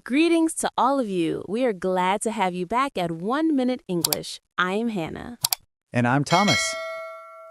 Greetings to all of you. We are glad to have you back at 1 Minute English. I am Hannah. And I'm Thomas.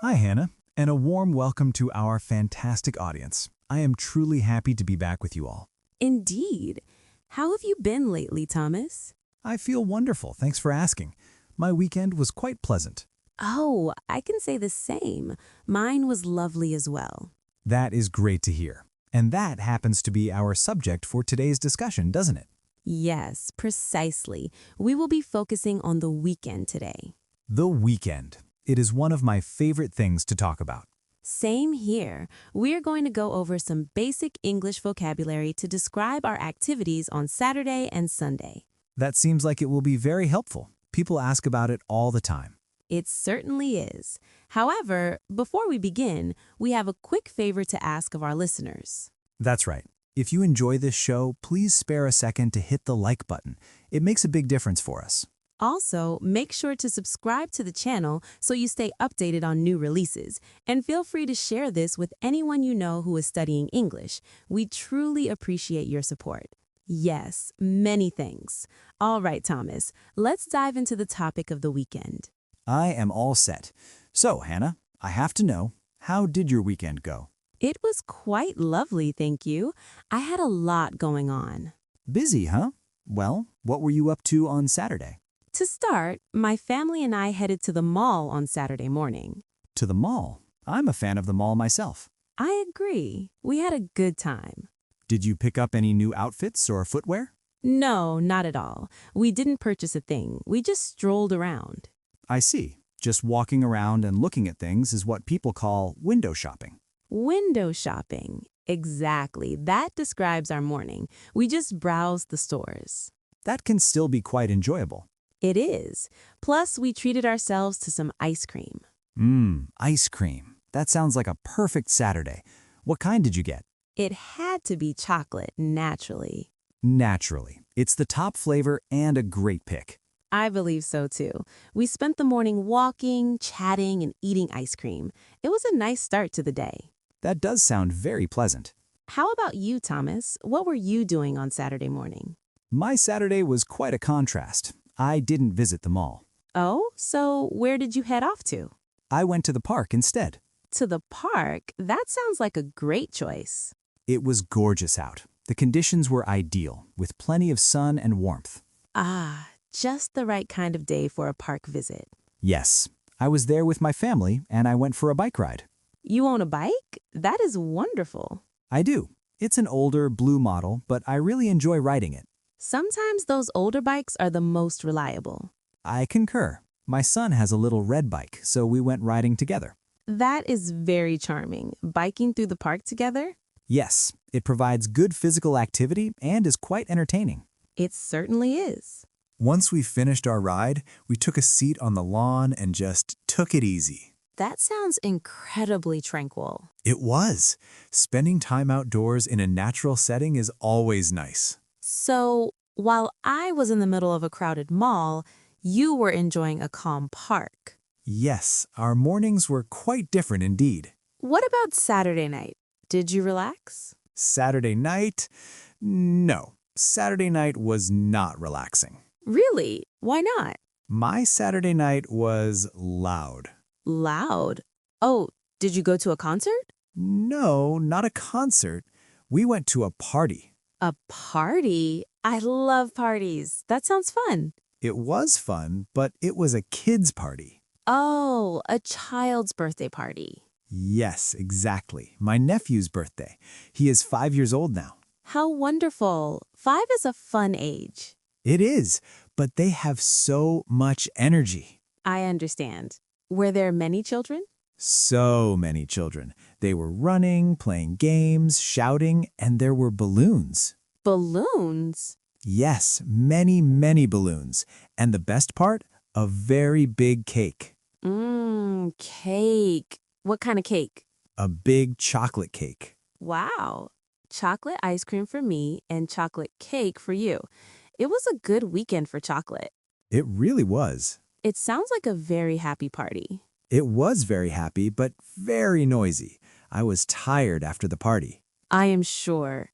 Hi, Hannah, and a warm welcome to our fantastic audience. I am truly happy to be back with you all. Indeed. How have you been lately, Thomas? I feel wonderful, thanks for asking. My weekend was quite pleasant. Oh, I can say the same. Mine was lovely as well. That is great to hear. And that happens to be our subject for today's discussion, doesn't it? Yes, precisely. We will be focusing on the weekend today. The weekend. It is one of my favorite things to talk about. Same here. We're going to go over some basic English vocabulary to describe our activities on Saturday and Sunday. That seems like it will be very helpful. People ask about it all the time. It certainly is. However, before we begin, we have a quick favor to ask of our listeners. That's right. If you enjoy this show, please spare a second to hit the like button. It makes a big difference for us. Also, make sure to subscribe to the channel so you stay updated on new releases. And feel free to share this with anyone you know who is studying English. We truly appreciate your support. Yes, many thanks. All right, Thomas, let's dive into the topic of the weekend. I am all set. So, Hannah, I have to know, how did your weekend go? It was quite lovely, thank you. I had a lot going on. Busy, huh? Well, what were you up to on Saturday? To start, my family and I headed to the mall on Saturday morning. To the mall. I'm a fan of the mall myself. I agree. We had a good time. Did you pick up any new outfits or footwear? No, not at all. We didn't purchase a thing. We just strolled around. I see. Just walking around and looking at things is what people call window shopping. Window shopping. Exactly. That describes our morning. We just browsed the stores. That can still be quite enjoyable. It is. Plus, we treated ourselves to some ice cream. Ice cream. That sounds like a perfect Saturday. What kind did you get? It had to be chocolate, naturally. Naturally. It's the top flavor and a great pick. I believe so, too. We spent the morning walking, chatting, and eating ice cream. It was a nice start to the day. That does sound very pleasant. How about you, Thomas? What were you doing on Saturday morning? My Saturday was quite a contrast. I didn't visit the mall. Oh, so where did you head off to? I went to the park instead. To the park? That sounds like a great choice. It was gorgeous out. The conditions were ideal, with plenty of sun and warmth. Ah, just the right kind of day for a park visit. Yes, I was there with my family, and I went for a bike ride. You own a bike? That is wonderful. I do. It's an older, blue model, but I really enjoy riding it. Sometimes those older bikes are the most reliable. I concur. My son has a little red bike, so we went riding together. That is very charming. Biking through the park together? Yes, it provides good physical activity and is quite entertaining. It certainly is. Once we finished our ride, we took a seat on the lawn and just took it easy. That sounds incredibly tranquil. It was. Spending time outdoors in a natural setting is always nice. So, while I was in the middle of a crowded mall, you were enjoying a calm park. Yes, our mornings were quite different indeed. What about Saturday night? Did you relax? Saturday night? No. Saturday night was not relaxing. Really? Why not? My Saturday night was loud. Loud? Oh, did you go to a concert? No, not a concert. We went to a party. A party? I love parties. That sounds fun. It was fun, but it was a kid's party. Oh, a child's birthday party. Yes, exactly. My nephew's birthday. He is 5 years old now. How wonderful. 5 is a fun age. It is, but they have so much energy. I understand. Were there many children? So many children. They were running, playing games, shouting, and there were balloons. Balloons? Yes, many, many balloons. And the best part? A very big cake. Cake. What kind of cake? A big chocolate cake. Wow. Chocolate ice cream for me and chocolate cake for you. It was a good weekend for chocolate. It really was. It sounds like a very happy party. It was very happy, but very noisy. I was tired after the party. I am sure.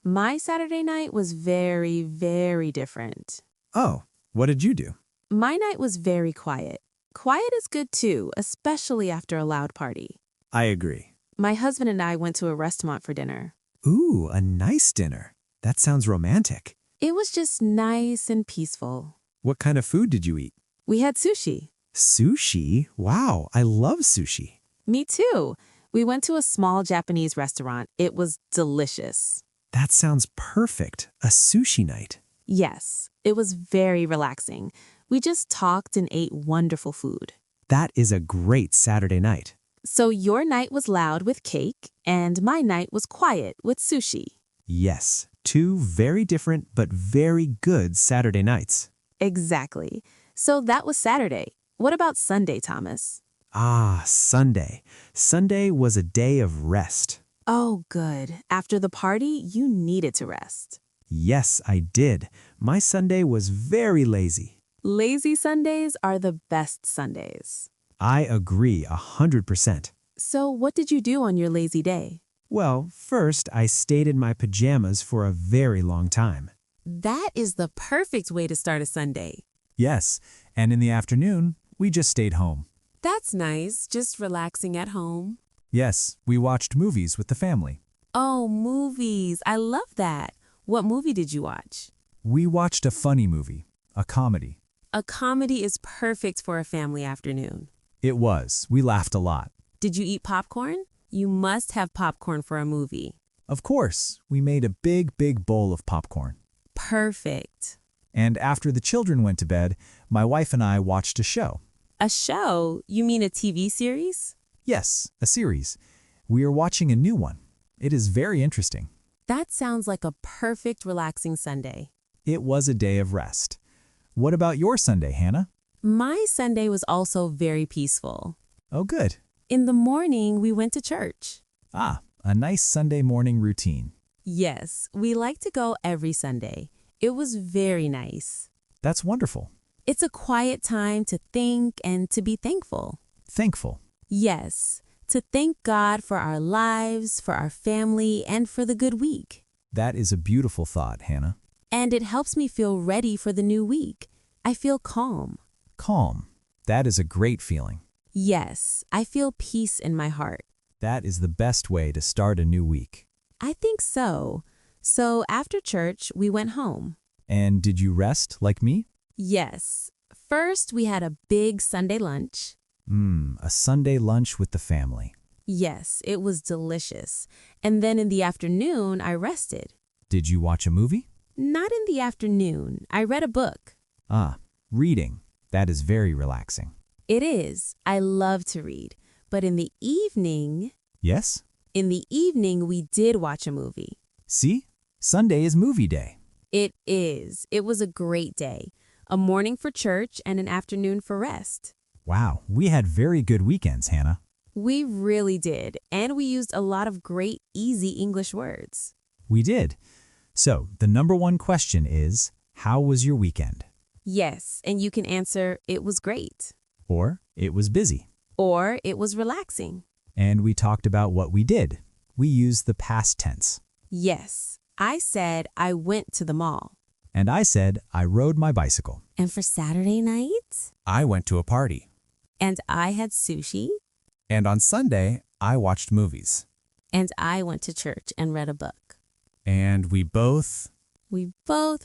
My Saturday night was very, very different. Oh, what did you do? My night was very quiet. Quiet is good too, especially after a loud party. I agree. My husband and I went to a restaurant for dinner. Ooh, a nice dinner. That sounds romantic. It was just nice and peaceful. What kind of food did you eat? We had sushi. Sushi? Wow, I love sushi. Me too. We went to a small Japanese restaurant. It was delicious. That sounds perfect. A sushi night. Yes, it was very relaxing. We just talked and ate wonderful food. That is a great Saturday night. So your night was loud with cake, and my night was quiet with sushi. Yes, two very different but very good Saturday nights. Exactly. So that was Saturday. What about Sunday, Thomas? Ah, Sunday. Sunday was a day of rest. Oh, good. After the party, you needed to rest. Yes, I did. My Sunday was very lazy. Lazy Sundays are the best Sundays. I agree 100%. So what did you do on your lazy day? Well, first, I stayed in my pajamas for a very long time. That is the perfect way to start a Sunday. Yes, and in the afternoon, we just stayed home. That's nice, just relaxing at home. Yes, we watched movies with the family. Oh, movies. I love that. What movie did you watch? We watched a funny movie, a comedy. A comedy is perfect for a family afternoon. It was. We laughed a lot. Did you eat popcorn? You must have popcorn for a movie. Of course, we made a big bowl of popcorn. Perfect. And after the children went to bed, my wife and I watched a show. A show? You mean a TV series? Yes, a series. We are watching a new one. It is very interesting. That sounds like a perfect relaxing Sunday. It was a day of rest. What about your Sunday, Hannah? My Sunday was also very peaceful. Oh, good. In the morning, we went to church. Ah, a nice Sunday morning routine. Yes, we like to go every Sunday. It was very nice. That's wonderful. It's a quiet time to think and to be thankful. Thankful. Yes, to thank God for our lives, for our family, and for the good week. That is a beautiful thought, Hannah. And it helps me feel ready for the new week. I feel calm. Calm. That is a great feeling. Yes, I feel peace in my heart. That is the best way to start a new week. I think so. So after church, we went home. And did you rest like me? Yes. First, we had a big Sunday lunch. A Sunday lunch with the family. Yes, it was delicious. And then in the afternoon, I rested. Did you watch a movie? Not in the afternoon. I read a book. Ah, reading. That is very relaxing. It is. I love to read. But in the evening... Yes? In the evening, we did watch a movie. See? Sunday is movie day. It is. It was a great day. A morning for church and an afternoon for rest. Wow, we had very good weekends, Hannah. We really did. And we used a lot of great, easy English words. We did. So, the number one question is, how was your weekend? Yes, and you can answer, it was great. Or, it was busy. Or, it was relaxing. And we talked about what we did. We used the past tense. Yes, I said I went to the mall. And I said I rode my bicycle. And for Saturday night? I went to a party. And I had sushi. And on Sunday, I watched movies. And I went to church and read a book. And we both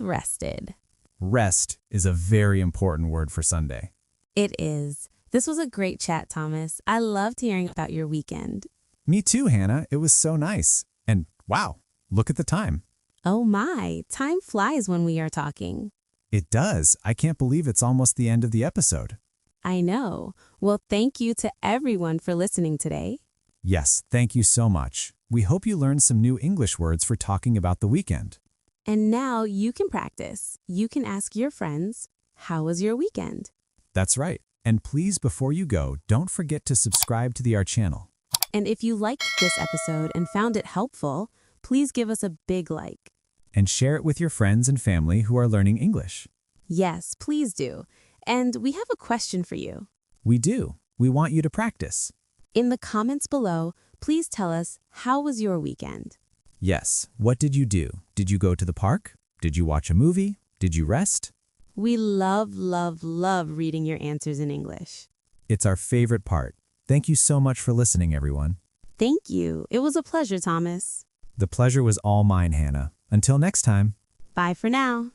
rested. Rest is a very important word for Sunday. It is. This was a great chat, Thomas. I loved hearing about your weekend. Me too, Hannah. It was so nice. And wow, look at the time. Oh my, time flies when we are talking. It does. I can't believe it's almost the end of the episode. I know. Well, thank you to everyone for listening today. Yes, thank you so much. We hope you learned some new English words for talking about the weekend. And now you can practice. You can ask your friends, how was your weekend? That's right. And please, before you go, don't forget to subscribe to our channel. And if you liked this episode and found it helpful, please give us a big like. And share it with your friends and family who are learning English. Yes, please do. And we have a question for you. We do. We want you to practice. In the comments below, please tell us, how was your weekend? Yes. What did you do? Did you go to the park? Did you watch a movie? Did you rest? We love, love, love reading your answers in English. It's our favorite part. Thank you so much for listening, everyone. Thank you. It was a pleasure, Thomas. The pleasure was all mine, Hannah. Until next time. Bye for now.